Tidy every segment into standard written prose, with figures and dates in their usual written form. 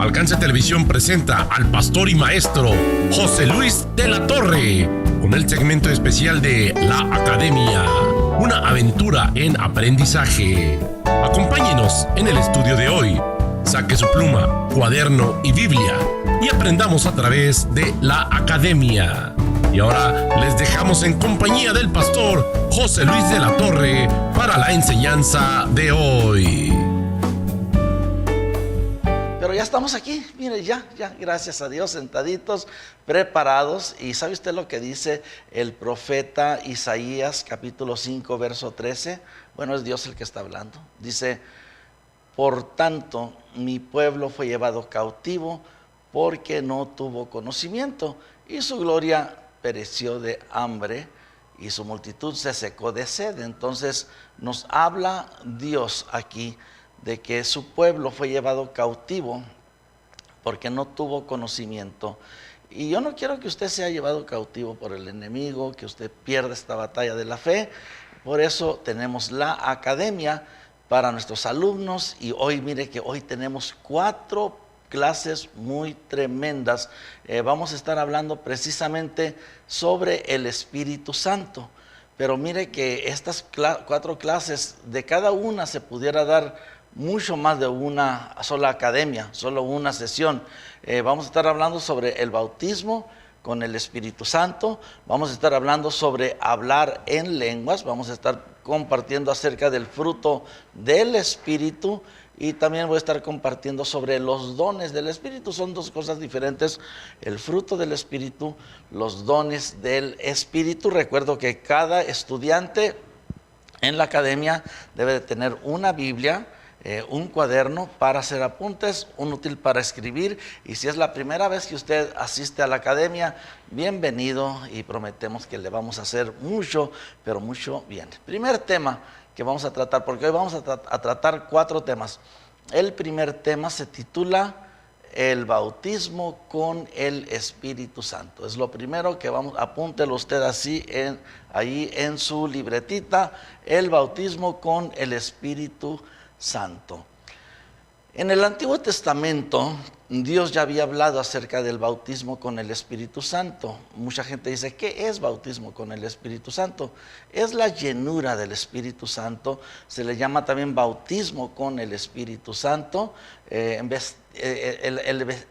Alcance Televisión presenta al pastor y maestro José Luis de la Torre con el segmento especial de La Academia, una aventura en aprendizaje. Acompáñenos en el estudio de hoy. Saque su pluma, cuaderno y Biblia y aprendamos a través de La Academia. Y ahora les dejamos en compañía del pastor José Luis de la Torre para la enseñanza de hoy. Pero ya estamos aquí, mire, ya, gracias a Dios, sentaditos, preparados. Y ¿sabe usted lo que dice el profeta Isaías, capítulo 5, verso 13? Bueno, es Dios el que está hablando. Dice: por tanto, mi pueblo fue llevado cautivo porque no tuvo conocimiento, y su gloria pereció de hambre, y su multitud se secó de sed. Entonces nos habla Dios aquí de que su pueblo fue llevado cautivo porque no tuvo conocimiento. Y yo no quiero que usted sea llevado cautivo por el enemigo, que usted pierda esta batalla de la fe. Por eso tenemos la academia para nuestros alumnos, y hoy mire que hoy tenemos 4 clases muy tremendas. Vamos a estar hablando precisamente sobre el Espíritu Santo. Pero mire que estas 4 clases, de cada una se pudiera dar mucho más de una sola academia, solo una sesión. Vamos a estar hablando sobre el bautismo con el Espíritu Santo, vamos a estar hablando sobre hablar en lenguas, vamos a estar compartiendo acerca del fruto del Espíritu, y también voy a estar compartiendo sobre los dones del Espíritu. Son 2 cosas diferentes: el fruto del Espíritu, los dones del Espíritu. Recuerdo que cada estudiante en la academia debe de tener una Biblia, un cuaderno para hacer apuntes, un útil para escribir. Y si es la primera vez que usted asiste a la academia, bienvenido, y prometemos que le vamos a hacer mucho, pero mucho bien. Primer tema que vamos a tratar, porque hoy vamos a tratar 4 temas. El primer tema se titula el bautismo con el Espíritu Santo. Es lo primero que vamos, apúntelo usted así ahí en su libretita: el bautismo con el Espíritu Santo. En el Antiguo Testamento, Dios ya había hablado acerca del bautismo con el Espíritu Santo. Mucha gente dice: ¿qué es bautismo con el Espíritu Santo? Es la llenura del Espíritu Santo. Se le llama también bautismo con el Espíritu Santo, el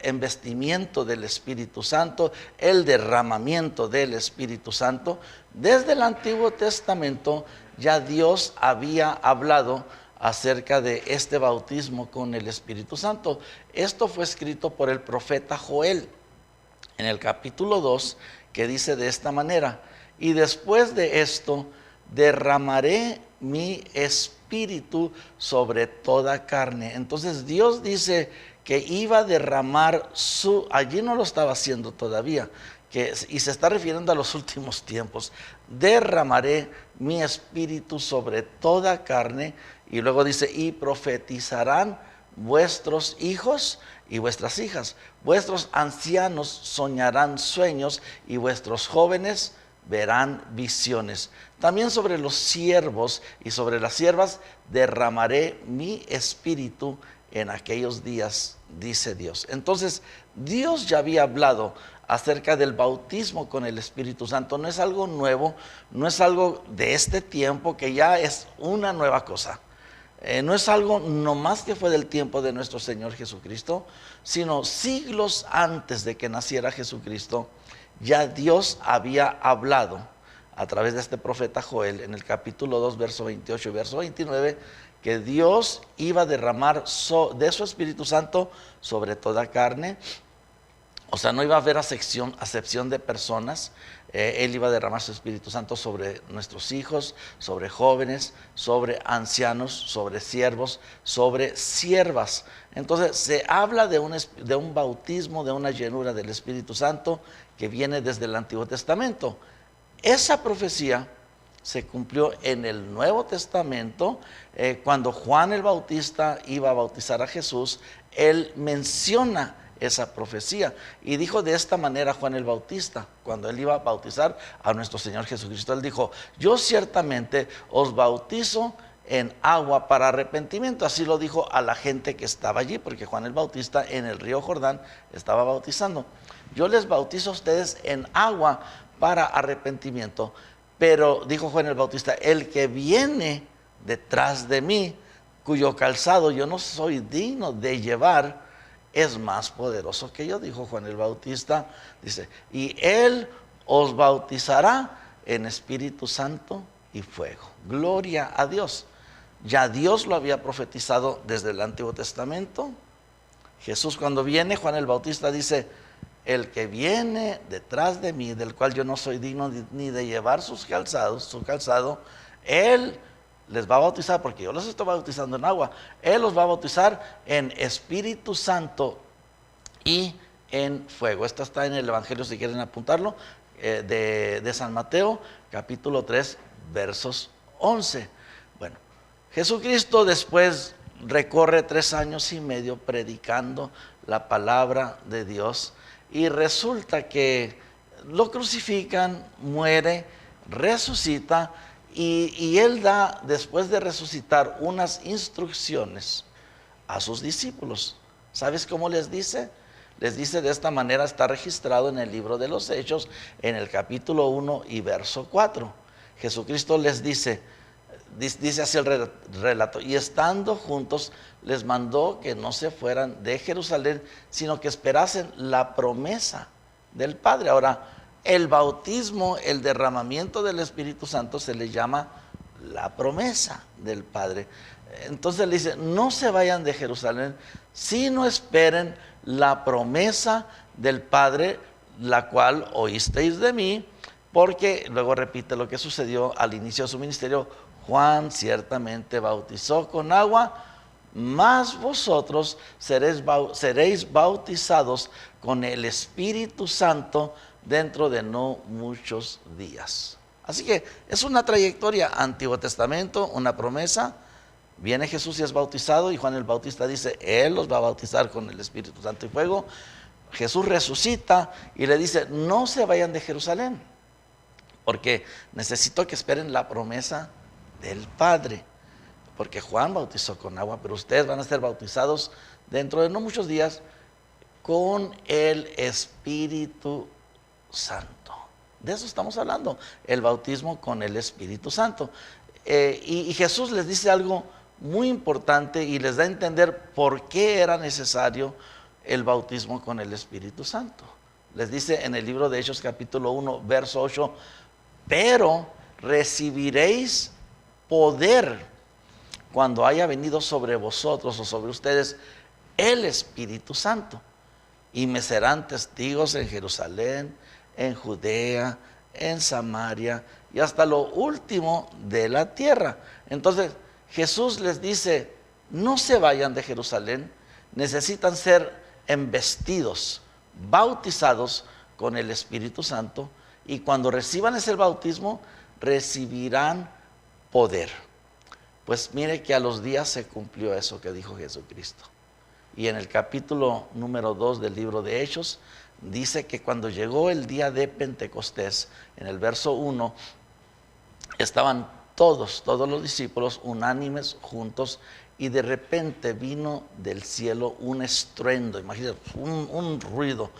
embestimiento del Espíritu Santo, el derramamiento del Espíritu Santo. Desde el Antiguo Testamento ya Dios había hablado acerca de este bautismo con el Espíritu Santo. Esto fue escrito por el profeta Joel en el capítulo 2, que dice de esta manera: y después de esto derramaré mi espíritu sobre toda carne. Entonces Dios dice que iba a derramar allí no lo estaba haciendo todavía, y se está refiriendo a los últimos tiempos. Derramaré mi espíritu sobre toda carne. Y luego dice: y profetizarán vuestros hijos y vuestras hijas, vuestros ancianos soñarán sueños, y vuestros jóvenes verán visiones. También sobre los siervos y sobre las siervas derramaré mi espíritu en aquellos días, dice Dios. Entonces, Dios ya había hablado acerca del bautismo con el Espíritu Santo. No es algo nuevo, no es algo de este tiempo, que ya es una nueva cosa. No es algo nomás que fue del tiempo de nuestro Señor Jesucristo, sino siglos antes de que naciera Jesucristo, ya Dios había hablado a través de este profeta Joel en el capítulo 2, verso 28 y verso 29, que Dios iba a derramar de su Espíritu Santo sobre toda carne. O sea, no iba a haber acepción de personas. Él iba a derramar su Espíritu Santo sobre nuestros hijos, sobre jóvenes, sobre ancianos, sobre siervos, sobre siervas. Entonces se habla de un bautismo, de una llenura del Espíritu Santo que viene desde el Antiguo Testamento. Esa profecía se cumplió en el Nuevo Testamento, cuando Juan el Bautista iba a bautizar a Jesús. Él menciona esa profecía y dijo de esta manera Juan el Bautista, cuando él iba a bautizar a nuestro Señor Jesucristo. Él dijo: yo ciertamente os bautizo en agua para arrepentimiento. Así lo dijo a la gente que estaba allí, porque Juan el Bautista en el río Jordán estaba bautizando. Yo les bautizo a ustedes en agua para arrepentimiento, pero dijo Juan el Bautista, el que viene detrás de mí, cuyo calzado yo no soy digno de llevar, es más poderoso que yo, dijo Juan el Bautista. Dice, y él os bautizará en Espíritu Santo y fuego. Gloria a Dios. Ya Dios lo había profetizado desde el Antiguo Testamento. Jesús cuando viene, Juan el Bautista dice, el que viene detrás de mí, del cual yo no soy digno ni de llevar su calzado, él les va a bautizar, porque yo los estoy bautizando en agua, él los va a bautizar en Espíritu Santo y en fuego. Esto está en el Evangelio, si quieren apuntarlo, de San Mateo, capítulo 3, versos 11. Bueno, Jesucristo después recorre 3 años y medio predicando la palabra de Dios, y resulta que lo crucifican, muere, resucita, y él da, después de resucitar, unas instrucciones a sus discípulos. ¿Sabes cómo les dice? Les dice de esta manera, está registrado en el libro de los Hechos, en el capítulo 1 y verso 4. Jesucristo les dice así el relato, y estando juntos les mandó que no se fueran de Jerusalén, sino que esperasen la promesa del Padre. Ahora, el bautismo, el derramamiento del Espíritu Santo se le llama la promesa del Padre. Entonces le dice, no se vayan de Jerusalén, sino esperen la promesa del Padre, la cual oísteis de mí, porque luego repite lo que sucedió al inicio de su ministerio. Juan ciertamente bautizó con agua, mas vosotros seréis bautizados con el Espíritu Santo dentro de no muchos días. Así que es una trayectoria, Antiguo Testamento, una promesa. Viene Jesús y es bautizado, y Juan el Bautista dice, él los va a bautizar con el Espíritu Santo y fuego. Jesús resucita y le dice, no se vayan de Jerusalén, porque necesito que esperen la promesa del Padre, porque Juan bautizó con agua, pero ustedes van a ser bautizados dentro de no muchos días con el Espíritu Santo. De eso estamos hablando, el bautismo con el Espíritu Santo. Y Jesús les dice algo muy importante y les da a entender por qué era necesario el bautismo con el Espíritu Santo. Les dice en el libro de Hechos capítulo 1, verso 8, pero recibiréis poder cuando haya venido sobre vosotros o sobre ustedes el Espíritu Santo, y me serán testigos en Jerusalén, en Judea, en Samaria y hasta lo último de la tierra. Entonces Jesús les dice, no se vayan de Jerusalén, necesitan ser embestidos, bautizados con el Espíritu Santo, y cuando reciban ese bautismo recibirán poder. Pues mire que a los días se cumplió eso que dijo Jesucristo. Y en el capítulo número 2 del libro de Hechos dice que cuando llegó el día de Pentecostés, en el verso 1, estaban todos los discípulos unánimes juntos, y de repente vino del cielo un estruendo, imagínate, un ruido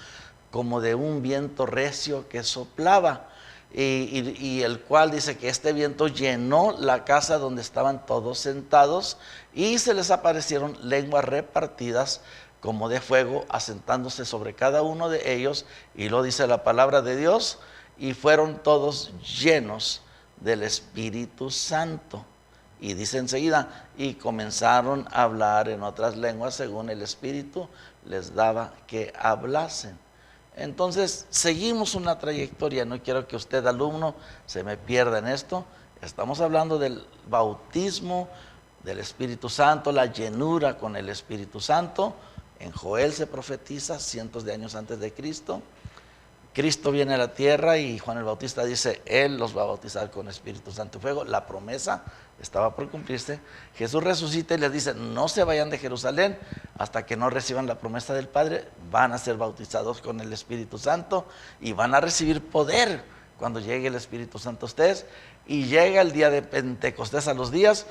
como de un viento recio que soplaba, y el cual dice que este viento llenó la casa donde estaban todos sentados, y se les aparecieron lenguas repartidas como de fuego, asentándose sobre cada uno de ellos, y lo dice la palabra de Dios, y fueron todos llenos del Espíritu Santo. Y dice enseguida, y comenzaron a hablar en otras lenguas según el Espíritu les daba que hablasen. Entonces seguimos una trayectoria. No quiero que usted, alumno, se me pierda en esto. Estamos hablando del bautismo del Espíritu Santo, la llenura con el Espíritu Santo. En Joel se profetiza cientos de años antes de Cristo. Cristo viene a la tierra y Juan el Bautista dice, él los va a bautizar con Espíritu Santo y fuego. La promesa estaba por cumplirse. Jesús resucita y les dice, no se vayan de Jerusalén hasta que no reciban la promesa del Padre. Van a ser bautizados con el Espíritu Santo y van a recibir poder cuando llegue el Espíritu Santo a ustedes. Y llega el día de Pentecostés, a los días,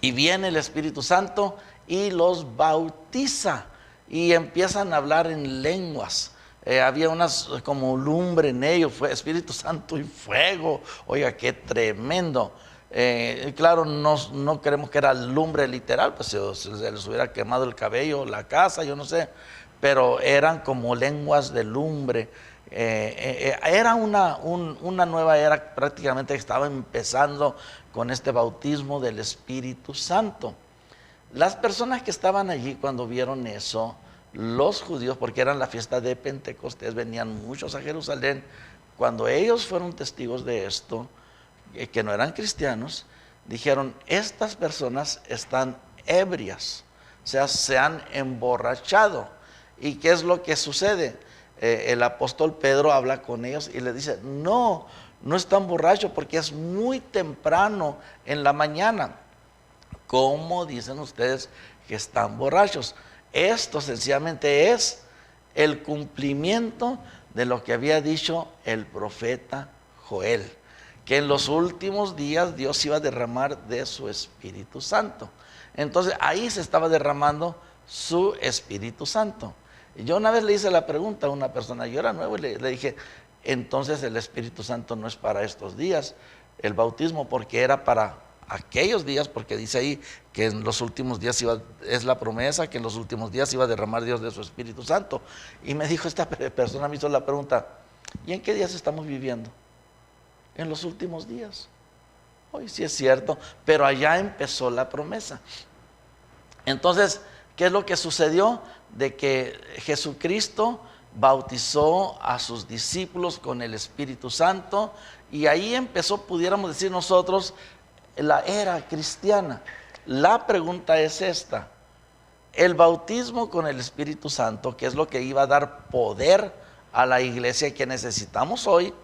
Y viene el Espíritu Santo y los bautiza y empiezan a hablar en lenguas. Había unas como lumbre en ellos, fue Espíritu Santo y fuego. Oiga, qué tremendo. Claro, no creemos que era lumbre literal, pues se les hubiera quemado el cabello, la casa, yo no sé, pero eran como lenguas de lumbre. Era una nueva era prácticamente que estaba empezando con este bautismo del Espíritu Santo. Las personas que estaban allí cuando vieron eso, los judíos, porque eran la fiesta de Pentecostés, venían muchos a Jerusalén. Cuando ellos fueron testigos de esto, que no eran cristianos, dijeron: estas personas están ebrias, o sea, se han emborrachado. ¿Y qué es lo que sucede? El apóstol Pedro habla con ellos y les dice: no están borrachos porque es muy temprano en la mañana. ¿Cómo dicen ustedes que están borrachos? Esto sencillamente es el cumplimiento de lo que había dicho el profeta Joel, que en los últimos días Dios iba a derramar de su Espíritu Santo. Entonces ahí se estaba derramando su Espíritu Santo. Y yo una vez le hice la pregunta a una persona, yo era nuevo, y le dije: entonces el Espíritu Santo no es para estos días, el bautismo, porque era para aquellos días, porque dice ahí que en los últimos días es la promesa, que en los últimos días iba a derramar Dios de su Espíritu Santo. Y me dijo, esta persona me hizo la pregunta: ¿y en qué días estamos viviendo? En los últimos días. Hoy sí es cierto, pero allá empezó la promesa. Entonces, ¿qué es lo que sucedió? De que Jesucristo bautizó a sus discípulos con el Espíritu Santo, y ahí empezó, pudiéramos decir nosotros, la era cristiana. La pregunta es esta: el bautismo con el Espíritu Santo, que es lo que iba a dar poder a la iglesia que necesitamos hoy,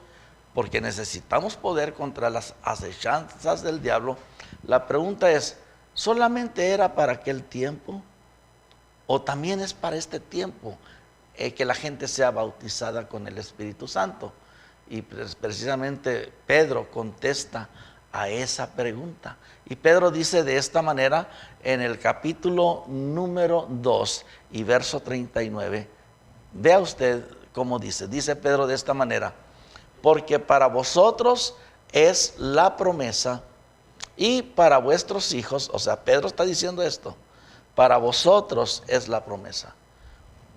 porque necesitamos poder contra las acechanzas del diablo. La pregunta es: ¿solamente era para aquel tiempo? ¿O también es para este tiempo que la gente sea bautizada con el Espíritu Santo? Y precisamente Pedro contesta a esa pregunta. Y Pedro dice de esta manera en el capítulo número 2 y verso 39. Vea usted cómo dice. Dice Pedro de esta manera: porque para vosotros es la promesa y para vuestros hijos. O sea, Pedro está diciendo esto: para vosotros es la promesa.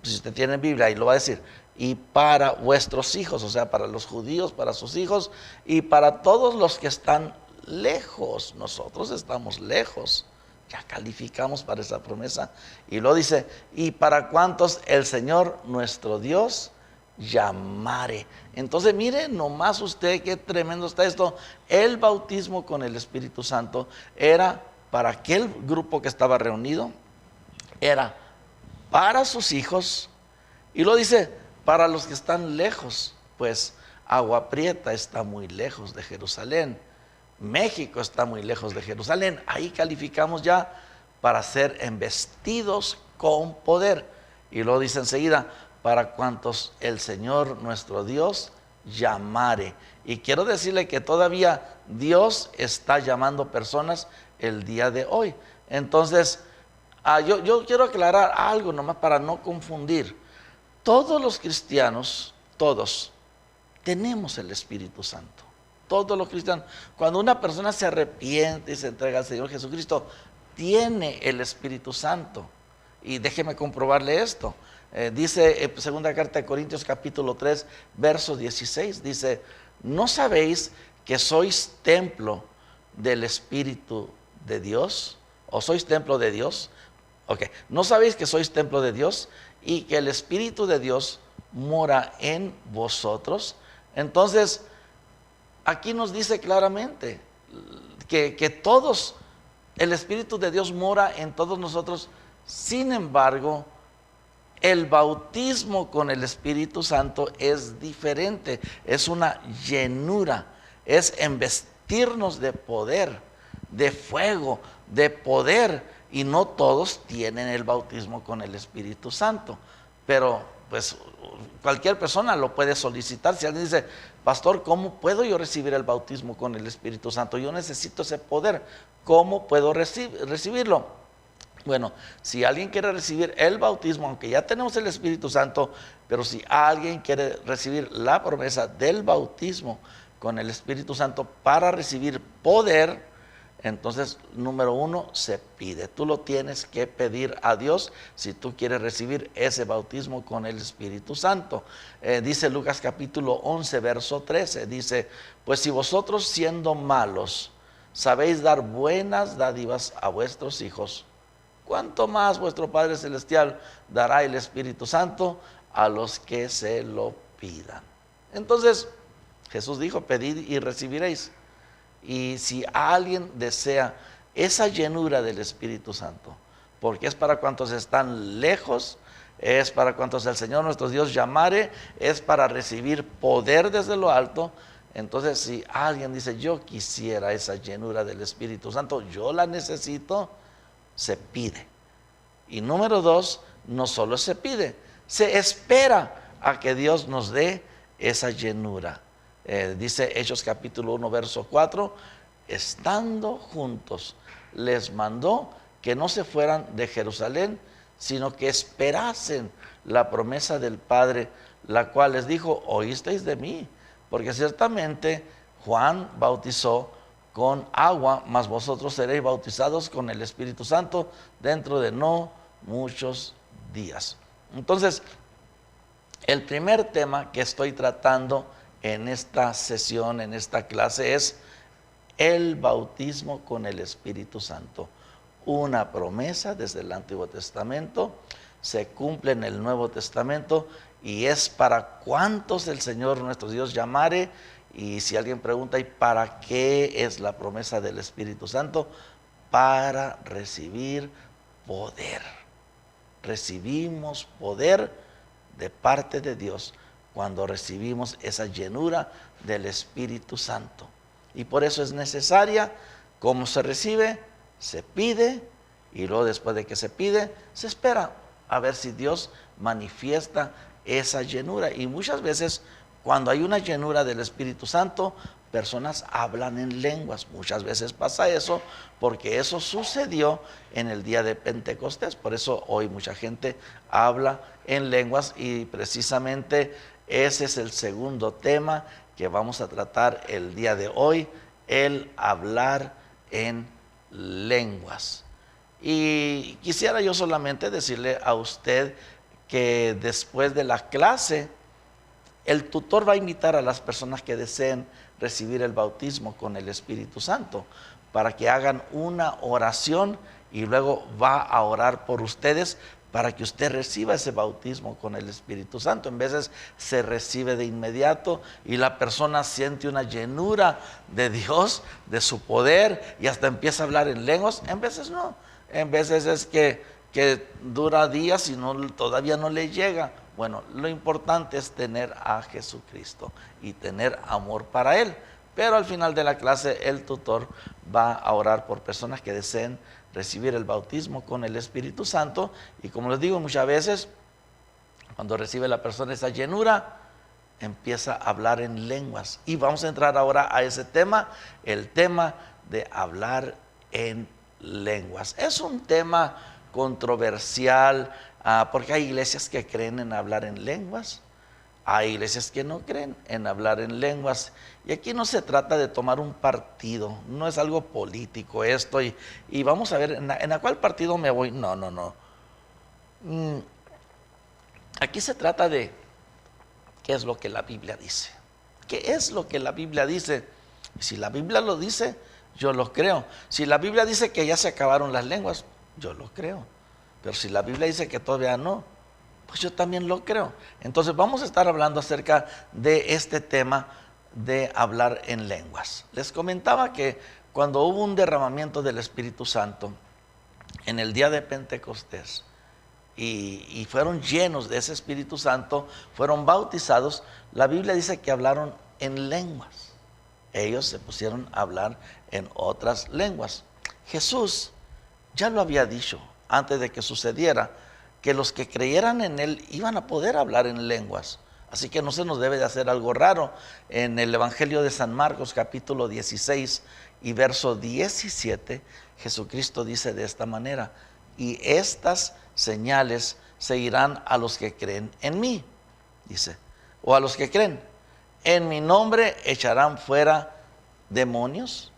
Si usted tiene Biblia, ahí lo va a decir: y para vuestros hijos, o sea, para los judíos, para sus hijos, y para todos los que están lejos. Nosotros estamos lejos, ya calificamos para esa promesa. Y luego dice: y para cuantos el Señor nuestro Dios llamare. Entonces mire nomás usted qué tremendo está esto. El bautismo con el Espíritu Santo era para aquel grupo que estaba reunido, era para sus hijos, y lo dice para los que están lejos, pues Agua Prieta está muy lejos de Jerusalén, México está muy lejos de Jerusalén. Ahí calificamos ya para ser embestidos con poder. Y lo dice enseguida: para cuantos el Señor nuestro Dios llamare. Y quiero decirle que todavía Dios está llamando personas el día de hoy. Entonces, yo quiero aclarar algo nomás para no confundir. Todos los cristianos, todos, tenemos el Espíritu Santo. Todos los cristianos. Cuando una persona se arrepiente y se entrega al Señor Jesucristo, tiene el Espíritu Santo. Y déjeme comprobarle esto. Dice segunda carta de Corintios capítulo 3, verso 16, dice: ¿no sabéis que sois templo del Espíritu de Dios? ¿O sois templo de Dios? Ok, ¿no sabéis que sois templo de Dios y que el Espíritu de Dios mora en vosotros? Entonces, aquí nos dice claramente que todos, el Espíritu de Dios mora en todos nosotros. Sin embargo, el bautismo con el Espíritu Santo es diferente, es una llenura, es embestirnos de poder, de fuego, de poder. Y no todos tienen el bautismo con el Espíritu Santo, pero pues cualquier persona lo puede solicitar. Si alguien dice: pastor, ¿cómo puedo yo recibir el bautismo con el Espíritu Santo? Yo necesito ese poder. ¿Cómo puedo recibirlo? Bueno, si alguien quiere recibir el bautismo, aunque ya tenemos el Espíritu Santo, pero si alguien quiere recibir la promesa del bautismo con el Espíritu Santo para recibir poder, entonces, número 1, se pide. Tú lo tienes que pedir a Dios si tú quieres recibir ese bautismo con el Espíritu Santo. Dice Lucas capítulo 11, verso 13, dice, pues si vosotros siendo malos sabéis dar buenas dádivas a vuestros hijos, ¿cuánto más vuestro Padre Celestial dará el Espíritu Santo a los que se lo pidan? Entonces, Jesús dijo, pedid y recibiréis. Y si alguien desea esa llenura del Espíritu Santo, porque es para cuantos están lejos, es para cuantos el Señor nuestro Dios llamare, es para recibir poder desde lo alto. Entonces, si alguien dice, yo quisiera esa llenura del Espíritu Santo, yo la necesito, se pide. Y número 2, no solo se pide, se espera a que Dios nos dé esa llenura. Dice Hechos capítulo 1, verso 4, estando juntos, les mandó que no se fueran de Jerusalén, sino que esperasen la promesa del Padre, la cual les dijo, oísteis de mí, porque ciertamente Juan bautizó con agua, mas vosotros seréis bautizados con el Espíritu Santo dentro de no muchos días. Entonces, el primer tema que estoy tratando en esta sesión, en esta clase, es el bautismo con el Espíritu Santo. Una promesa desde el Antiguo Testamento, se cumple en el Nuevo Testamento y es para cuantos el Señor nuestro Dios llamare. Y si alguien pregunta, ¿y para qué es la promesa del Espíritu Santo? Para recibir poder. Recibimos poder de parte de Dios cuando recibimos esa llenura del Espíritu Santo. Y por eso es necesaria. ¿Cómo se recibe? Se pide, y luego después de que se pide, se espera a ver si Dios manifiesta esa llenura. Y muchas veces, cuando hay una llenura del Espíritu Santo, personas hablan en lenguas. Muchas veces pasa eso, porque eso sucedió en el día de Pentecostés. Por eso hoy mucha gente habla en lenguas, y precisamente ese es el segundo tema que vamos a tratar el día de hoy, el hablar en lenguas. Y quisiera yo solamente decirle a usted que después de la clase, el tutor va a invitar a las personas que deseen recibir el bautismo con el Espíritu Santo para que hagan una oración, y luego va a orar por ustedes para que usted reciba ese bautismo con el Espíritu Santo. En veces se recibe de inmediato y la persona siente una llenura de Dios, de su poder, y hasta empieza a hablar en lenguas. En veces no, en veces es que dura días y todavía no le llega. Bueno, lo importante es tener a Jesucristo y tener amor para Él. Pero al final de la clase el tutor va a orar por personas que deseen recibir el bautismo con el Espíritu Santo. Y como les digo, muchas veces cuando recibe la persona esa llenura, empieza a hablar en lenguas. Y vamos a entrar ahora a ese tema, el tema de hablar en lenguas. Es un tema controversial, porque hay iglesias que creen en hablar en lenguas, hay iglesias que no creen en hablar en lenguas. Y aquí no se trata de tomar un partido, no es algo político esto, y vamos a ver en a cuál partido me voy. No. Aquí se trata de qué es lo que la Biblia dice. ¿Qué es lo que la Biblia dice? Si la Biblia lo dice, yo lo creo. Si la Biblia dice que ya se acabaron las lenguas, yo lo creo. Pero si la Biblia dice que todavía no, pues yo también lo creo. Entonces vamos a estar hablando acerca de este tema de hablar en lenguas. Les comentaba que cuando hubo un derramamiento del Espíritu Santo en el día de Pentecostés, y fueron llenos de ese Espíritu Santo, fueron bautizados, la Biblia dice que hablaron en lenguas. Ellos se pusieron a hablar en otras lenguas. Jesús ya lo había dicho antes de que sucediera, que los que creyeran en Él iban a poder hablar en lenguas. Así que no se nos debe de hacer algo raro. En el Evangelio de San Marcos, capítulo 16 y verso 17, Jesucristo dice de esta manera: y estas señales seguirán a los que creen en mí, dice, o a los que creen. En mi nombre echarán fuera demonios,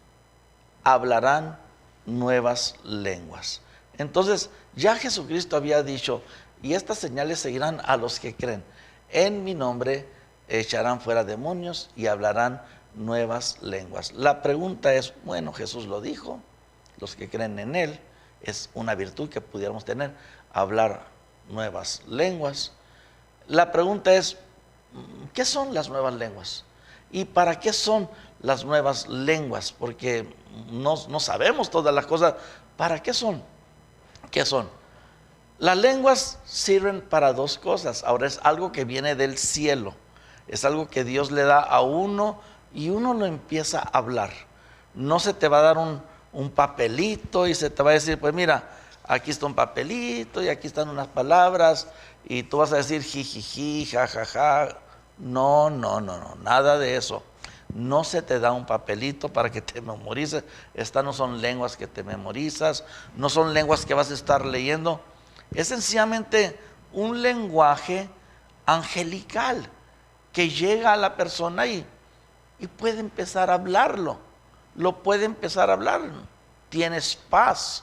hablarán nuevas lenguas. Entonces, ya Jesucristo había dicho, y estas señales seguirán a los que creen. En mi nombre echarán fuera demonios y hablarán nuevas lenguas. La pregunta es, bueno, Jesús lo dijo, los que creen en Él, es una virtud que pudiéramos tener, hablar nuevas lenguas. La pregunta es, ¿qué son las nuevas lenguas? ¿Y para qué son las nuevas lenguas? Porque no sabemos todas las cosas. ¿Para qué son? ¿Qué son? Las lenguas sirven para dos cosas. Ahora, es algo que viene del cielo. Es algo que Dios le da a uno y uno lo empieza a hablar. No se te va a dar un papelito y se te va a decir, pues mira, aquí está un papelito y aquí están unas palabras y tú vas a decir jijiji, jajaja. No, nada de eso. No se te da un papelito para que te memorices. Estas no son lenguas que te memorizas, no son lenguas que vas a estar leyendo. Es sencillamente un lenguaje angelical que llega a la persona y puede empezar a hablarlo. Lo puede empezar a hablar. Tienes paz,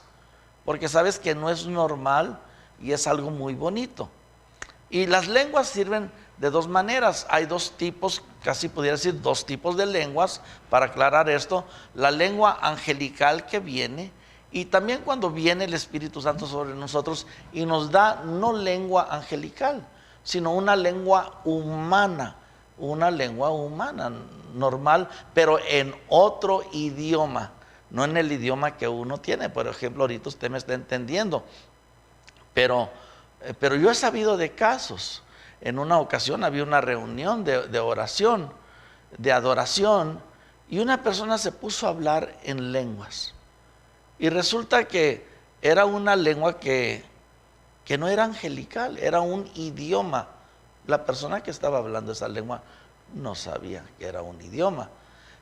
porque sabes que no es normal y es algo muy bonito. Y las lenguas sirven de dos maneras. Hay dos tipos, casi pudiera decir dos tipos de lenguas, para aclarar esto. La lengua angelical que viene, y también cuando viene el Espíritu Santo sobre nosotros y nos da no lengua angelical, sino una lengua humana normal, pero en otro idioma, no en el idioma que uno tiene. Por ejemplo, ahorita usted me está entendiendo, pero yo he sabido de casos. En una ocasión había una reunión de oración, de adoración, y una persona se puso a hablar en lenguas. Y resulta que era una lengua que no era angelical, era un idioma. La persona que estaba hablando esa lengua no sabía que era un idioma.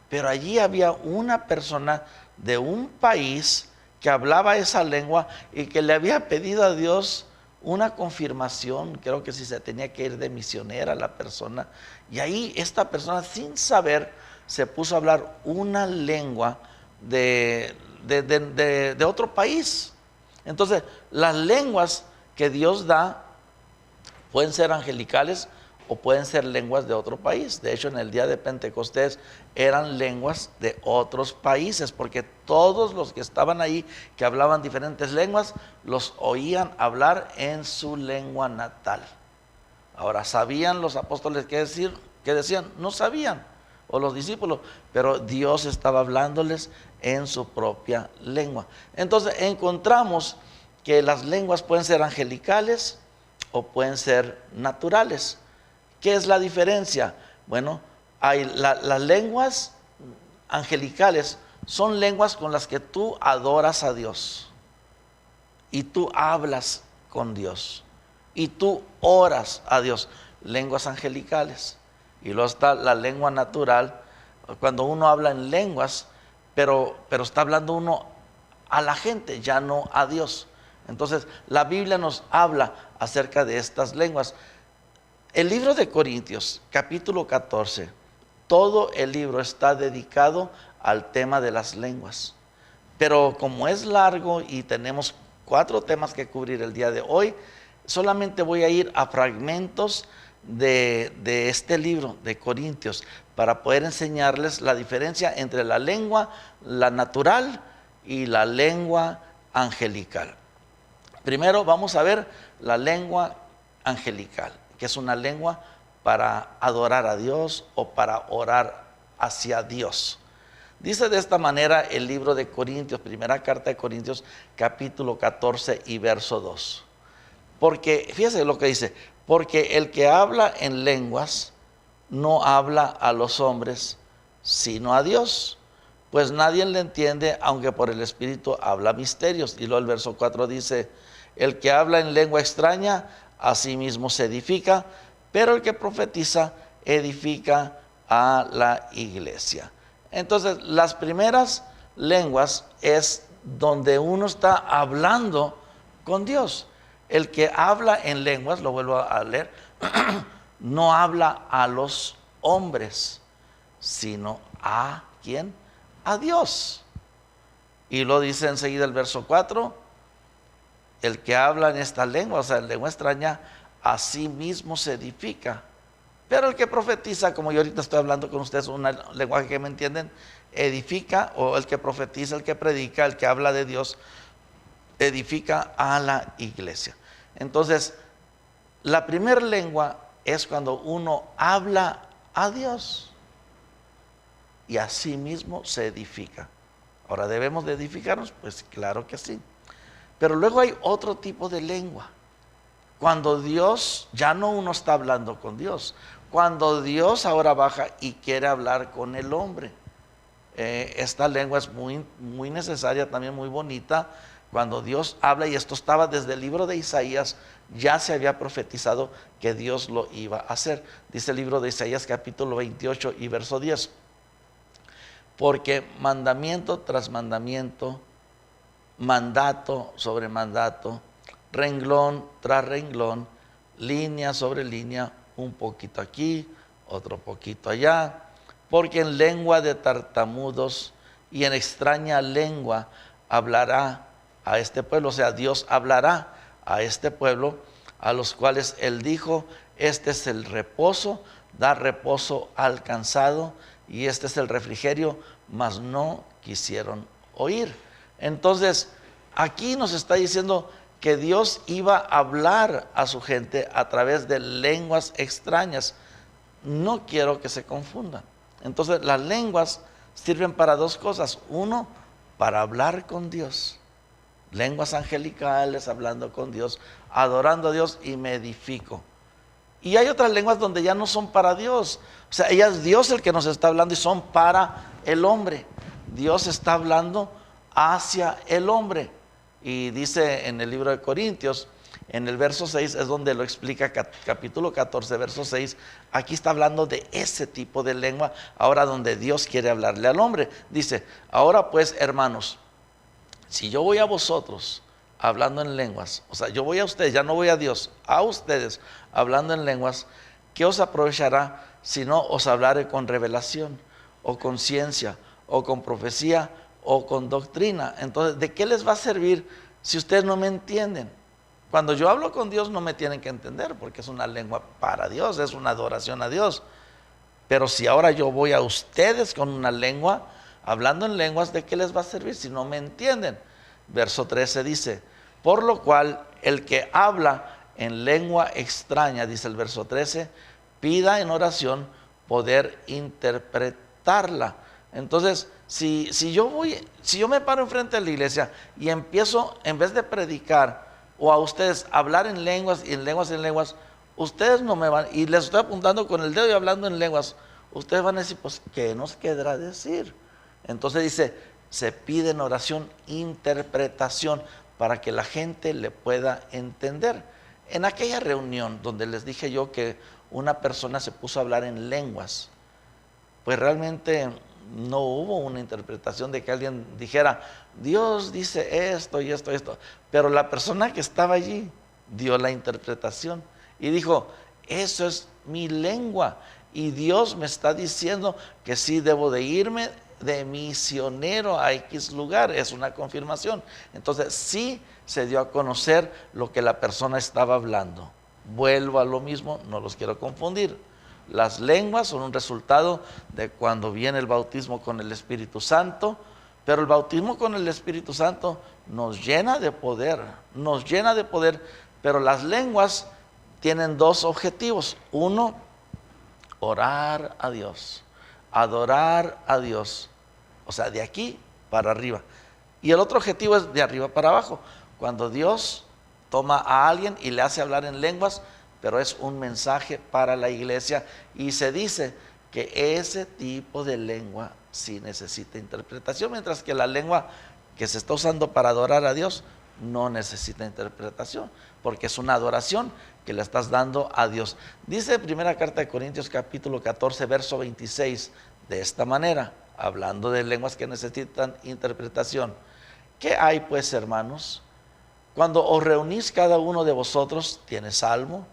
Pero allí había una persona de un país que hablaba esa lengua y que le había pedido a Dios una confirmación, creo que si se tenía que ir de misionera la persona. Y ahí esta persona, sin saber, se puso a hablar una lengua de otro país. Entonces, las lenguas que Dios da pueden ser angelicales o pueden ser lenguas de otro país. De hecho, en el día de Pentecostés eran lenguas de otros países, porque todos los que estaban ahí, que hablaban diferentes lenguas, los oían hablar en su lengua natal. Ahora, ¿sabían los apóstoles qué decir? ¿Qué decían? No sabían, o los discípulos, pero Dios estaba hablándoles en su propia lengua. Entonces, encontramos que las lenguas pueden ser angelicales o pueden ser naturales. ¿Qué es la diferencia? Bueno, hay las lenguas angelicales son lenguas con las que tú adoras a Dios y tú hablas con Dios y tú oras a Dios. Lenguas angelicales. Y luego está la lengua natural, cuando uno habla en lenguas, pero está hablando uno a la gente, ya no a Dios. Entonces, la Biblia nos habla acerca de estas lenguas. El libro de Corintios, capítulo 14, todo el libro está dedicado al tema de las lenguas. Pero como es largo y tenemos 4 temas que cubrir el día de hoy, solamente voy a ir a fragmentos de este libro de Corintios para poder enseñarles la diferencia entre la lengua, la natural y la lengua angelical. Primero vamos a ver la lengua angelical, que es una lengua para adorar a Dios o para orar hacia Dios. Dice de esta manera el libro de Corintios, primera carta de Corintios, capítulo 14 y verso 2. Porque, fíjese lo que dice, porque el que habla en lenguas no habla a los hombres, sino a Dios, pues nadie le entiende, aunque por el Espíritu habla misterios. Y luego el verso 4 dice, el que habla en lengua extraña, a sí mismo se edifica, pero el que profetiza edifica a la iglesia. Entonces, las primeras lenguas es donde uno está hablando con Dios. El que habla en lenguas, lo vuelvo a leer, no habla a los hombres, sino a ¿quién? A Dios. Y lo dice enseguida el verso 4, el que habla en esta lengua, o sea, en lengua extraña, a sí mismo se edifica. Pero el que profetiza, como yo ahorita estoy hablando con ustedes, un lenguaje que me entienden, edifica, o el que profetiza, el que predica, el que habla de Dios, edifica a la iglesia. Entonces, la primera lengua es cuando uno habla a Dios y a sí mismo se edifica. Ahora, ¿debemos de edificarnos? Pues claro que sí. Pero luego hay otro tipo de lengua. Cuando Dios, ya no uno está hablando con Dios, cuando Dios ahora baja y quiere hablar con el hombre. Esta lengua es muy necesaria, también muy bonita. Cuando Dios habla, y esto estaba desde el libro de Isaías, ya se había profetizado que Dios lo iba a hacer. Dice el libro de Isaías capítulo 28 y verso 10. Porque mandamiento tras mandamiento, mandato sobre mandato, renglón tras renglón, línea sobre línea, un poquito aquí, otro poquito allá, porque en lengua de tartamudos y en extraña lengua hablará a este pueblo, o sea, Dios hablará a este pueblo, a los cuales Él dijo, este es el reposo, da reposo al cansado, y este es el refrigerio, mas no quisieron oír. Entonces, aquí nos está diciendo que Dios iba a hablar a su gente a través de lenguas extrañas. No quiero que se confundan. Entonces, las lenguas sirven para dos cosas. Uno, para hablar con Dios. Lenguas angelicales, hablando con Dios, adorando a Dios, y me edifico. Y hay otras lenguas donde ya no son para Dios. O sea, ella es Dios el que nos está hablando y son para el hombre. Dios está hablando hacia el hombre. Y dice en el libro de Corintios, en el verso 6, es donde lo explica, capítulo 14, verso 6. Aquí está hablando de ese tipo de lengua, ahora donde Dios quiere hablarle al hombre. Dice, ahora pues, hermanos, si yo voy a vosotros hablando en lenguas, o sea, yo voy a ustedes, ya no voy a Dios, a ustedes hablando en lenguas, ¿qué os aprovechará si no os hablare con revelación, o con ciencia, o con profecía, o con doctrina? Entonces, ¿de qué les va a servir si ustedes no me entienden? Cuando yo hablo con Dios no me tienen que entender, porque es una lengua para Dios, es una adoración a Dios. Pero si ahora yo voy a ustedes con una lengua, hablando en lenguas, ¿de qué les va a servir si no me entienden? Verso 13 dice, por lo cual el que habla en lengua extraña, dice el verso 13, pida en oración poder interpretarla. Entonces, si yo me paro enfrente de la iglesia y empiezo, en vez de predicar o a ustedes hablar en lenguas y en lenguas, ustedes no me van, y les estoy apuntando con el dedo y hablando en lenguas, ustedes van a decir, pues, ¿qué nos quedará decir? Entonces dice, se pide en oración interpretación para que la gente le pueda entender. En aquella reunión donde les dije yo que una persona se puso a hablar en lenguas, pues realmente no hubo una interpretación de que alguien dijera, Dios dice esto y esto y esto, pero la persona que estaba allí dio la interpretación y dijo, eso es mi lengua y Dios me está diciendo que sí debo de irme de misionero a X lugar, es una confirmación. Entonces sí se dio a conocer lo que la persona estaba hablando. Vuelvo a lo mismo, no los quiero confundir. Las lenguas son un resultado de cuando viene el bautismo con el Espíritu Santo, pero el bautismo con el Espíritu Santo nos llena de poder, pero las lenguas tienen dos objetivos. Uno, orar a Dios, adorar a Dios, o sea, de aquí para arriba. Y el otro objetivo es de arriba para abajo, cuando Dios toma a alguien y le hace hablar en lenguas, pero es un mensaje para la iglesia y se dice que ese tipo de lengua sí necesita interpretación, mientras que la lengua que se está usando para adorar a Dios no necesita interpretación, porque es una adoración que le estás dando a Dios. Dice primera carta de Corintios capítulo 14, verso 26, de esta manera, hablando de lenguas que necesitan interpretación. ¿Qué hay pues, hermanos? Cuando os reunís, cada uno de vosotros tiene salmo,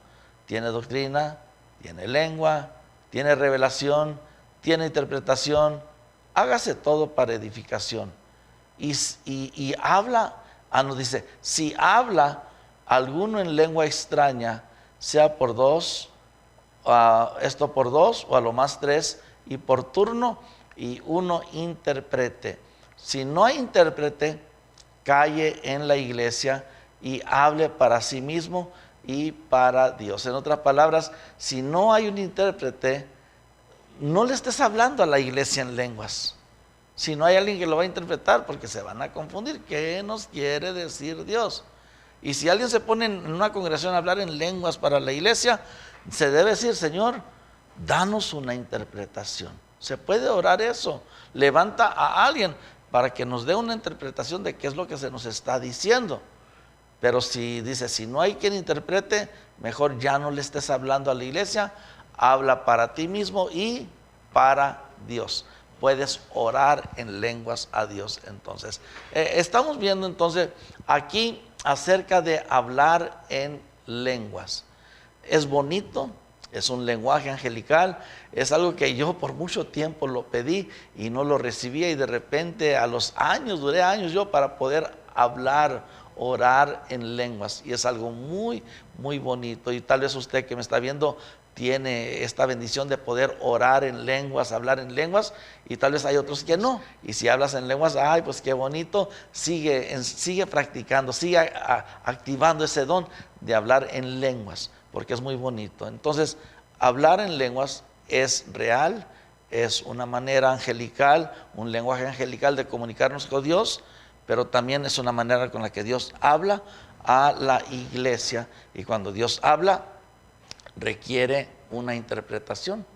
tiene doctrina, tiene lengua, tiene revelación, tiene interpretación. Hágase todo para edificación. Y habla, nos dice, si habla alguno en lengua extraña, sea por dos, esto por dos, o a lo más tres, y por turno, y uno interprete. Si no hay intérprete, calle en la iglesia y hable para sí mismo y para Dios. En otras palabras, si no hay un intérprete, no le estés hablando a la iglesia en lenguas. Si no hay alguien que lo va a interpretar, porque se van a confundir. ¿Qué nos quiere decir Dios? Y si alguien se pone en una congregación a hablar en lenguas para la iglesia, se debe decir, Señor, danos una interpretación. Se puede orar eso. Levanta a alguien para que nos dé una interpretación de qué es lo que se nos está diciendo. Pero si dice, si no hay quien interprete, mejor ya no le estés hablando a la iglesia, habla para ti mismo y para Dios. Puedes orar en lenguas a Dios. Entonces, estamos viendo entonces aquí acerca de hablar en lenguas. Es bonito, es un lenguaje angelical, es algo que yo por mucho tiempo lo pedí y no lo recibía, y de repente a los años, duré años yo para poder hablar, orar en lenguas, y es algo muy, muy bonito. Y tal vez usted que me está viendo tiene esta bendición de poder orar en lenguas, hablar en lenguas, y tal vez hay otros que no. Y si hablas en lenguas, ay, pues qué bonito, sigue practicando, sigue activando ese don de hablar en lenguas, porque es muy bonito. Entonces, hablar en lenguas es real, es una manera angelical, un lenguaje angelical de comunicarnos con Dios, pero también es una manera con la que Dios habla a la iglesia. Y cuando Dios habla, requiere una interpretación.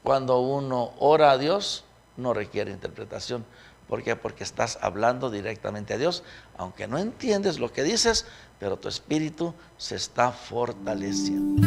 Cuando uno ora a Dios, no requiere interpretación. ¿Por qué? Porque estás hablando directamente a Dios, aunque no entiendes lo que dices, pero tu espíritu se está fortaleciendo.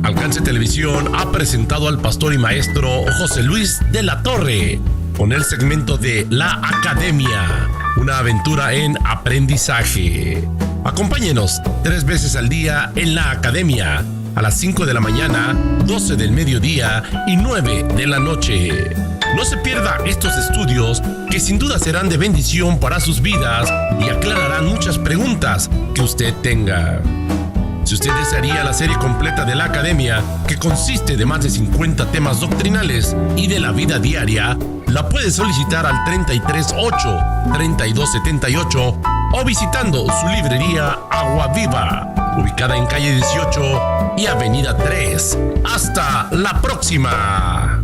Alcance Televisión ha presentado al pastor y maestro José Luis de la Torre con el segmento de La Academia, una aventura en aprendizaje. Acompáñenos 3 veces al día en La Academia, a las 5 de la mañana, 12 del mediodía y 9 de la noche. No se pierda estos estudios que sin duda serán de bendición para sus vidas y aclararán muchas preguntas que usted tenga. Si usted desearía la serie completa de la Academia, que consiste de más de 50 temas doctrinales y de la vida diaria, la puede solicitar al 338-3278 o visitando su librería Agua Viva, ubicada en calle 18 y avenida 3. ¡Hasta la próxima!